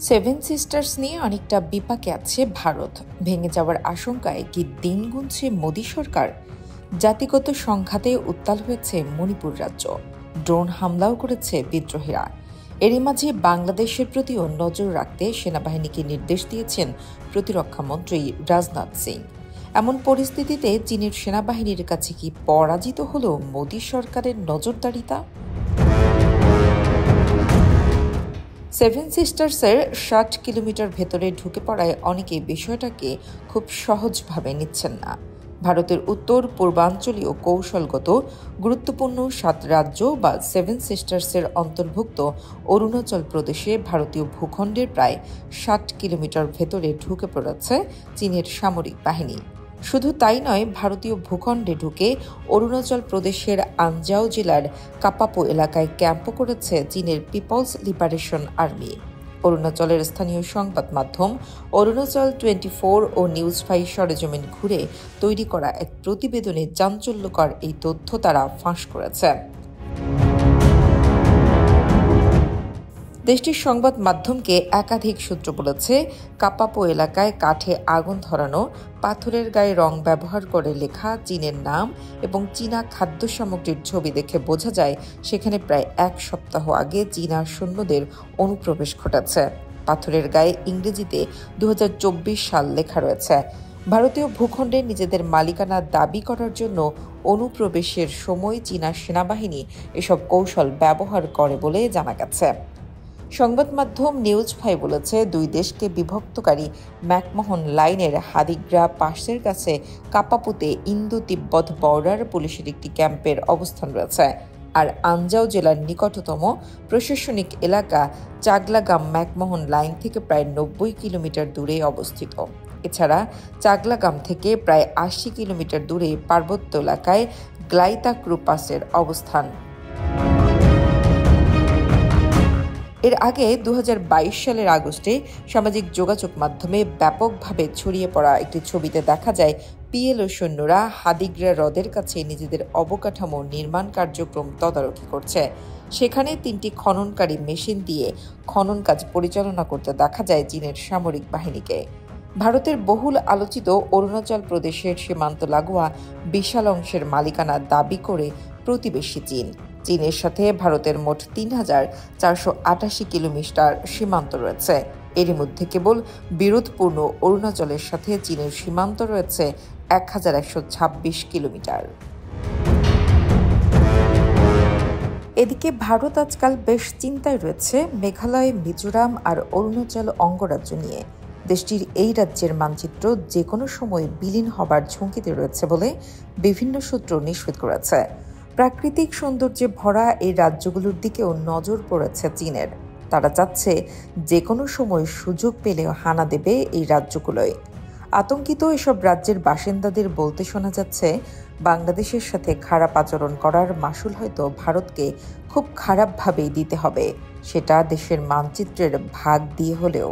Seven sisters নিয়ে অনেকটা বিপাকে আছে ভারত। ভেঙে যাওয়ার আশঙ্কায় কি দিন গুনছে মোদী সরকার? জাতিগত সংঘাতে উত্তাল হয়েছে মণিপুর রাজ্য, ড্রোন হামলাও করেছে বিদ্রোহীরা। এরই মাঝে বাংলাদেশের প্রতিও নজর রাখতে সেনাবাহিনীকে নির্দেশ দিয়েছেন প্রতিরক্ষা মন্ত্রী রাজনাথ সিং। এমন পরিস্থিতিতে চীনের সেনাবাহিনীর কাছে কি পরাজিত হলো মোদী সরকারের নজরদারিতা? সেভেন সিস্টার্সের ৬০ কিলোমিটার ভেতরে ঢুকে পড়ায় অনেকেই বিষয়টাকে খুব সহজভাবে নিচ্ছেন না। ভারতের উত্তর পূর্বাঞ্চলীয় কৌশলগত গুরুত্বপূর্ণ ৭ রাজ্য বা সেভেন সিস্টার্সের অন্তর্ভুক্ত অরুণাচল প্রদেশে ভারতীয় ভূখণ্ডের প্রায় ৬০ কিলোমিটার ভেতরে ঢুকে পড়েছে চীনের সামরিক বাহিনী। শুধু তাই নয়, ভারতীয় ভূখণ্ডে ঢুকে অরুণাচল প্রদেশের আনজাও জেলার কাপাপো এলাকায় ক্যাম্পও করেছে চীনের পিপলস লিবারেশন আর্মি। অরুণাচলের স্থানীয় সংবাদ মাধ্যম অরুণাচল 24 ও নিউজ 5 সরেজমিন ঘুরে তৈরি করা এক প্রতিবেদনে চাঞ্চল্যকর এই তথ্য তারা ফাঁস করেছে। দেশটির সংবাদ মাধ্যমকে একাধিক সূত্র বলেছে, কাপাপো এলাকায় কাঠে আগুন ধরানো, পাথরের গায়ে রং ব্যবহার করে লেখা চীনের নাম এবং চীনা খাদ্য সামগ্রীর ছবি দেখে বোঝা যায় সেখানে প্রায় ১ সপ্তাহ আগে চীনা সৈন্যদের অনুপ্রবেশ ঘটেছে। পাথরের গায়ে ইংরেজিতে ২০২৪ সাল লেখা রয়েছে। ভারতীয় ভূখণ্ডে নিজেদের মালিকানা দাবি করার জন্য অনুপ্রবেশের সময় চীনা সেনাবাহিনী এসব কৌশল ব্যবহার করে বলে জানা গেছে। সংবাদ মাধ্যম নিউজ 5 বলেছে, দুই দেশকে বিভক্তকারী ম্যাকমোহন লাইনের হাদিগ্রা পাসের কাছে কাপাপুতে ইন্দো তিব্বত বর্ডার পুলিশের একটি ক্যাম্পের অবস্থান রয়েছে। আর আনজাও জেলার নিকটতম প্রশাসনিক এলাকা চাগলাগাম ম্যাকমোহন লাইন থেকে প্রায় ৯০ কিলোমিটার দূরে অবস্থিত। এছাড়া চাগলাগাম থেকে প্রায় ৮০ কিলোমিটার দূরে পার্বত্য এলাকায় গ্লাইতাক্রু পাসের অবস্থান। এর আগে ২০২২ সালের আগস্টে সামাজিক যোগাযোগ মাধ্যমে ব্যাপকভাবে ছড়িয়ে পড়া একটি ছবিতে দেখা যায় পিএলও সৈন্যরা হাদিগ্রা হ্রদের কাছে নিজেদের অবকাঠামো নির্মাণ কার্যক্রম তদারকি করছে। সেখানে ৩টি খননকারী মেশিন দিয়ে খনন কাজ পরিচালনা করতে দেখা যায় চীনের সামরিক বাহিনীকে। ভারতের বহুল আলোচিত অরুণাচল প্রদেশের সীমান্ত লাগোয়া বিশাল অংশের মালিকানা দাবি করে প্রতিবেশী চীন। চীনের সাথে ভারতের মোট ৩,৪৮৮ কিলোমিটার সীমান্ত রয়েছে। এরই মধ্যে কেবল বিরোধপূর্ণ অরুণাচলের সাথে চীনের সীমান্ত রয়েছে ১,১২৬ কিলোমিটার। এদিকে ভারত আজকাল বেশ চিন্তায় রয়েছে মেঘালয়, মিজোরাম আর অরুণাচল অঙ্গরাজ্য নিয়ে। দেশটির এই রাজ্যের মানচিত্র যে কোনো সময় বিলীন হবার ঝুঁকিতে রয়েছে বলে বিভিন্ন সূত্র নিশ্চিত করেছে। প্রাকৃতিক সৌন্দর্যে ভরা এই রাজ্যগুলোর দিকেও নজর পড়েছে চীনের। তারা চাচ্ছে যে কোনো সময় সুযোগ পেলেও হানা দেবে এই রাজ্যগুলোয়। আতঙ্কিত এসব রাজ্যের বাসিন্দাদের বলতে শোনা যাচ্ছে, বাংলাদেশের সাথে খারাপ আচরণ করার মাসুল হয়তো ভারতকে খুব খারাপভাবেই দিতে হবে, সেটা দেশের মানচিত্রের ভাগ দিয়ে হলেও।